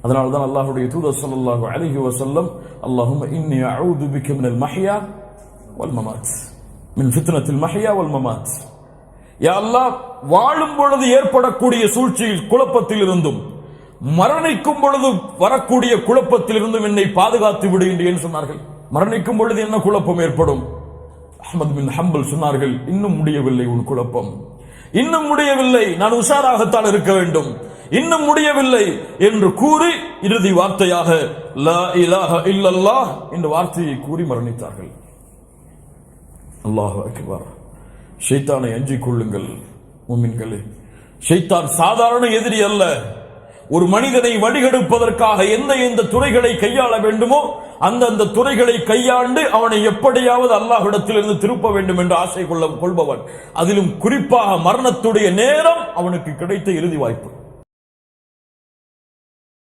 அதனால்தான் அல்லாஹ்வுடைய தூதர் ஸல்லல்லாஹு அலைஹி வஸல்லம் அல்லாஹும்ம இன்னி அஊது பிக மினல் மஹ்யா வல் மமாத் மின் ஃபித்னத்தில் மஹ்யா வல் மமாத். யா அல்லாஹ், வாழும் பொழுது ஏற்படக்கூடிய சூழ்ச்சியில் குழப்பத்தில் இருந்தும் மரணிக்கும் பொழுது வரக்கூடிய குழப்பத்தில் இருந்தும் என்னை பாதுகாத்து விடு என்று சொன்னார்கள். மரணிக்கும் பொழுது என்ன குழப்பம் ஏற்படும்? அஹ்மத் பின் ஹம்பல் சொன்னார்கள், இன்னும் முடியவில்லை உன் குழப்பம், இன்னும் முடியவில்லை, நான் உஷாராகத்தான் இருக்க வேண்டும், இன்னும் முடியவில்லை என்று கூறி இறுதி வார்த்தையாக லா இலாஹ இல்லல்லாஹ் என்ற வார்த்தையை கூறி மரணித்தார்கள். அல்லாஹு அக்பர். ஷைத்தானை அஞ்சிக் கொள்ளுங்கள் முஃமின்களே. ஷைத்தான் சாதாரண எதிரி அல்ல. ஒரு மனிதனை வழிகெடுப்பதற்காக எந்த துறைகளை கையாள வேண்டுமோ அந்த துறைகளை கையாண்டு அவனை எப்படியாவது அல்லாஹ்விடத்திலிருந்து திருப்ப வேண்டும் என்று ஆசை கொள்பவன். அதிலும் குறிப்பாக மரணத்துடைய நேரம் அவனுக்கு கிடைத்த இறுதி வாய்ப்பு.